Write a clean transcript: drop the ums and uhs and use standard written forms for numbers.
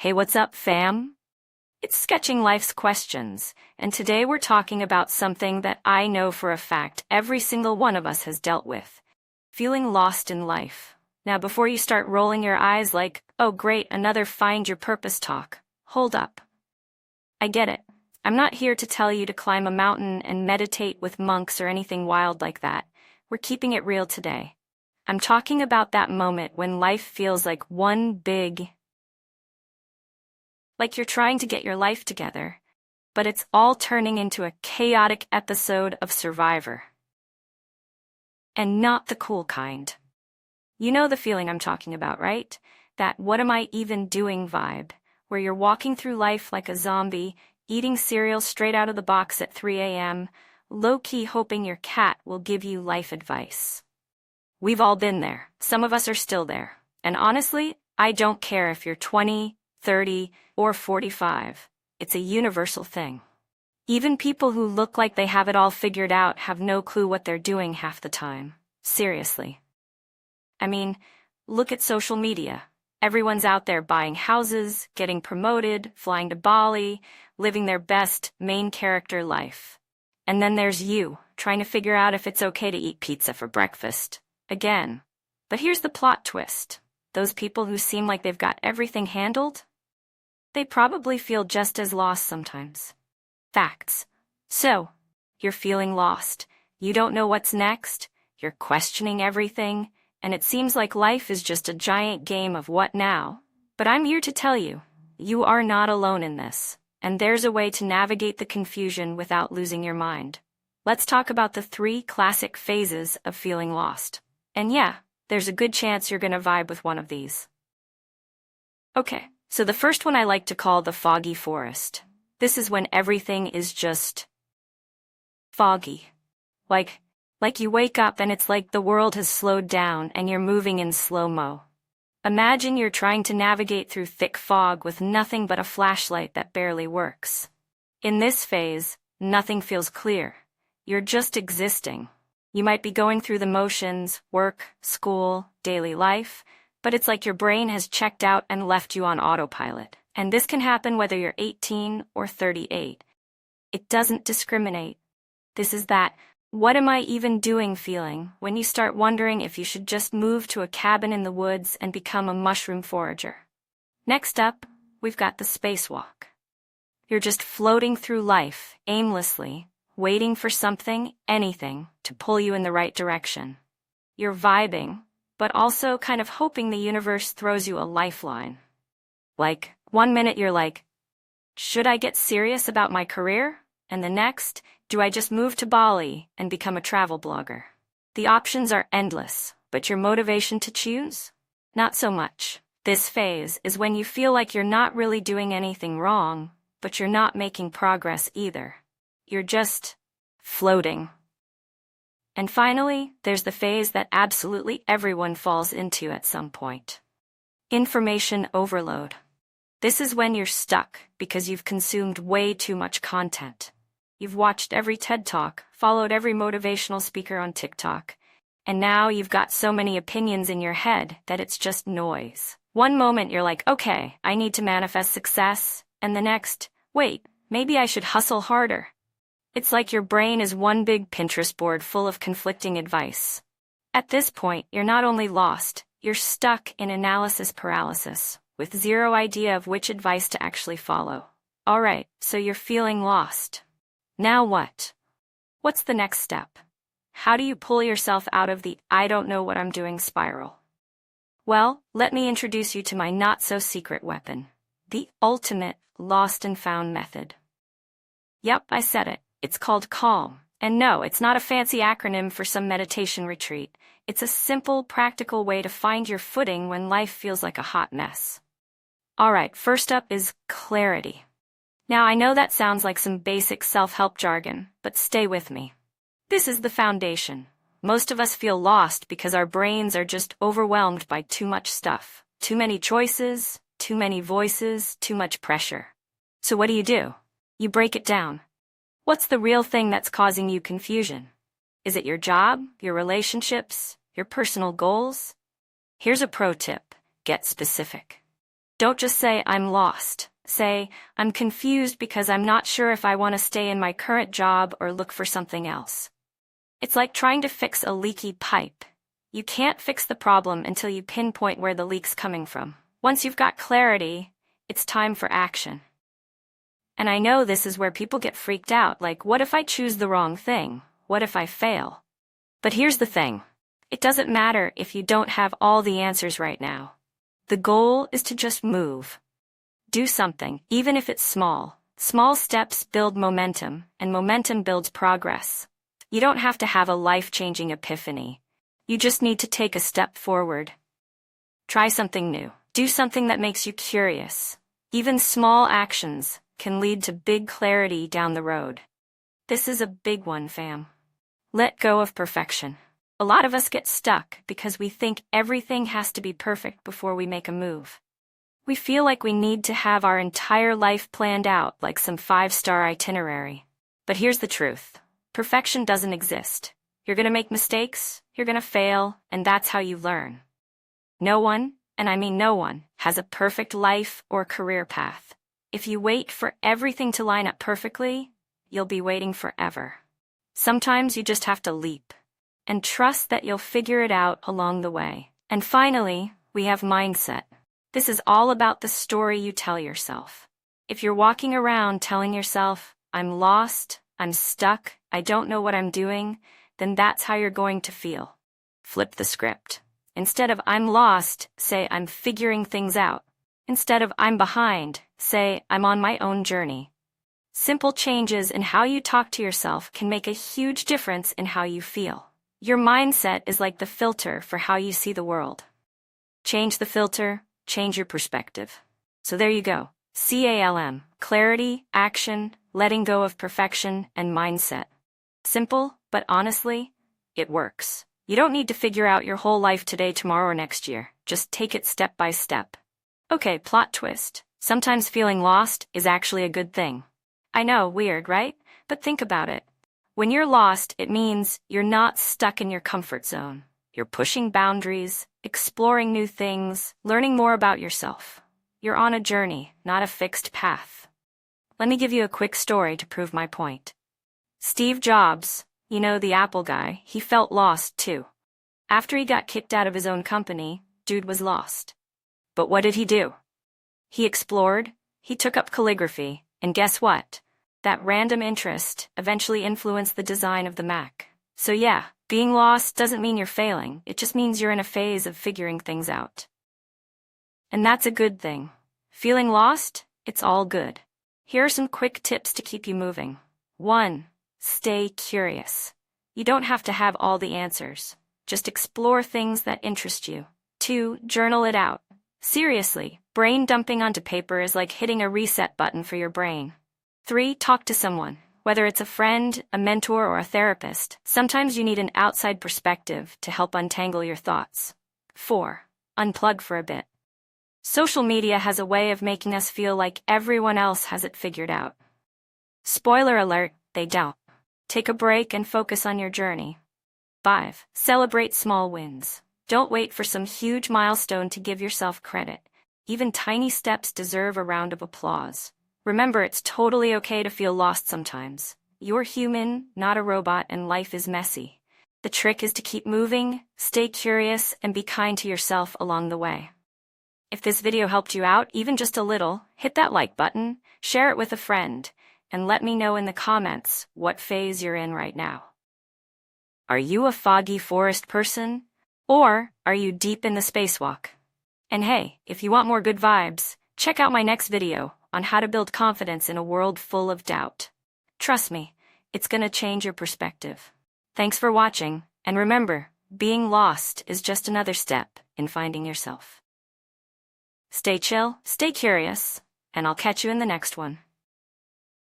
Hey, what's up, fam? It's Sketching Life's Questions, and today we're talking about something that I know for a fact every single one of us has dealt with: feeling lost in life. Now, before you start rolling your eyes like, oh great, another find your purpose talk, hold up. I get it. I'm not here to tell you to climb a mountain and meditate with monks or anything wild like that. We're keeping it real today. I'm talking about that moment when life feels like like you're trying to get your life together, but it's all turning into a chaotic episode of Survivor. And not the cool kind. You know the feeling I'm talking about, right? That what am I even doing vibe, where you're walking through life like a zombie, eating cereal straight out of the box at 3 a.m., low-key hoping your cat will give you life advice. We've all been there. Some of us are still there. And honestly, I don't care if you're 20, 30, or 45. It's a universal thing. Even people who look like they have it all figured out have no clue what they're doing half the time. Seriously. I mean, look at social media. Everyone's out there buying houses, getting promoted, flying to Bali, living their best main character life. And then there's you, trying to figure out if it's okay to eat pizza for breakfast. Again. But here's the plot twist. Those people who seem like they've got everything handled, they probably feel just as lost sometimes. Facts. So, you're feeling lost. You don't know what's next. You're questioning everything, and it seems like life is just a giant game of what now. But I'm here to tell you, you are not alone in this, and there's a way to navigate the confusion without losing your mind. Let's talk about the 3 classic phases of feeling lost. And yeah, there's a good chance you're gonna vibe with one of these. Okay. So the first one I like to call the foggy forest. This is when everything is just foggy. Like you wake up and it's like the world has slowed down and you're moving in slow-mo. Imagine you're trying to navigate through thick fog with nothing but a flashlight that barely works. In this phase, nothing feels clear. You're just existing. You might be going through the motions, work, school, daily life, but it's like your brain has checked out and left you on autopilot. And this can happen whether you're 18 or 38. It doesn't discriminate. This is that, what am I even doing feeling when you start wondering if you should just move to a cabin in the woods and become a mushroom forager. Next up, we've got the spacewalk. You're just floating through life, aimlessly, waiting for something, anything, to pull you in the right direction. You're vibing, but also kind of hoping the universe throws you a lifeline. Like, one minute you're like, should I get serious about my career? And the next, do I just move to Bali and become a travel blogger? The options are endless, but your motivation to choose? Not so much. This phase is when you feel like you're not really doing anything wrong, but you're not making progress either. You're just floating. And finally, there's the phase that absolutely everyone falls into at some point. Information overload. This is when you're stuck because you've consumed way too much content. You've watched every TED Talk, followed every motivational speaker on TikTok, and now you've got so many opinions in your head that it's just noise. One moment you're like, okay, I need to manifest success, and the next, wait, maybe I should hustle harder. It's like your brain is one big Pinterest board full of conflicting advice. At this point, you're not only lost, you're stuck in analysis paralysis, with zero idea of which advice to actually follow. Alright, so you're feeling lost. Now what? What's the next step? How do you pull yourself out of the I don't know what I'm doing spiral? Well, let me introduce you to my not-so-secret weapon, the ultimate lost and found method. Yep, I said it. It's called C.A.L.M. And no, it's not a fancy acronym for some meditation retreat. It's a simple, practical way to find your footing when life feels like a hot mess. Alright, first up is clarity. Now, I know that sounds like some basic self-help jargon, but stay with me. This is the foundation. Most of us feel lost because our brains are just overwhelmed by too much stuff. Too many choices, too many voices, too much pressure. So what do? You break it down. What's the real thing that's causing you confusion? Is it your job, your relationships, your personal goals? Here's a pro tip. Get specific. Don't just say, I'm lost. Say, I'm confused because I'm not sure if I want to stay in my current job or look for something else. It's like trying to fix a leaky pipe. You can't fix the problem until you pinpoint where the leak's coming from. Once you've got clarity, it's time for action. And I know this is where people get freaked out, like, what if I choose the wrong thing? What if I fail? But here's the thing. It doesn't matter if you don't have all the answers right now. The goal is to just move. Do something, even if it's small. Small steps build momentum, and momentum builds progress. You don't have to have a life-changing epiphany. You just need to take a step forward. Try something new. Do something that makes you curious. Even small actions can lead to big clarity down the road. This is a big one, fam. Let go of perfection. A lot of us get stuck because we think everything has to be perfect before we make a move. We feel like we need to have our entire life planned out like some 5-star itinerary. But here's the truth. Perfection doesn't exist. You're gonna make mistakes, you're gonna fail, and that's how you learn. No one, and I mean no one, has a perfect life or career path. If you wait for everything to line up perfectly, you'll be waiting forever. Sometimes you just have to leap and trust that you'll figure it out along the way. And finally, we have mindset. This is all about the story you tell yourself. If you're walking around telling yourself, I'm lost, I'm stuck, I don't know what I'm doing, then that's how you're going to feel. Flip the script. Instead of I'm lost, say I'm figuring things out. Instead of I'm behind, say I'm on my own journey. Simple changes in how you talk to yourself can make a huge difference in how you feel. Your mindset is like the filter for how you see the world. Change the filter, change your perspective. So there you go. C.A.L.M. Clarity, action, letting go of perfection, and mindset. Simple, but honestly, it works. You don't need to figure out your whole life today, tomorrow, or next year. Just take it step by step. Okay, plot twist. Sometimes feeling lost is actually a good thing. I know, weird, right? But think about it. When you're lost, it means you're not stuck in your comfort zone. You're pushing boundaries, exploring new things, learning more about yourself. You're on a journey, not a fixed path. Let me give you a quick story to prove my point. Steve Jobs, you know, the Apple guy, he felt lost too. After he got kicked out of his own company, dude was lost. But what did he do? He explored, he took up calligraphy, and guess what? That random interest eventually influenced the design of the Mac. So yeah, being lost doesn't mean you're failing, it just means you're in a phase of figuring things out. And that's a good thing. Feeling lost? It's all good. Here are some quick tips to keep you moving. 1. Stay curious. You don't have to have all the answers. Just explore things that interest you. 2. Journal it out. Seriously, brain dumping onto paper is like hitting a reset button for your brain. 3. Talk to someone. Whether it's a friend, a mentor, or a therapist, sometimes you need an outside perspective to help untangle your thoughts. 4. Unplug for a bit. Social media has a way of making us feel like everyone else has it figured out. Spoiler alert, they don't. Take a break and focus on your journey. 5. Celebrate small wins. Don't wait for some huge milestone to give yourself credit. Even tiny steps deserve a round of applause. Remember, it's totally okay to feel lost sometimes. You're human, not a robot, and life is messy. The trick is to keep moving, stay curious, and be kind to yourself along the way. If this video helped you out, even just a little, hit that like button, share it with a friend, and let me know in the comments what phase you're in right now. Are you a foggy forest person? Or are you deep in the spacewalk? And hey, if you want more good vibes, check out my next video on how to build confidence in a world full of doubt. Trust me, it's gonna change your perspective. Thanks for watching, and remember, being lost is just another step in finding yourself. Stay chill, stay curious, and I'll catch you in the next one.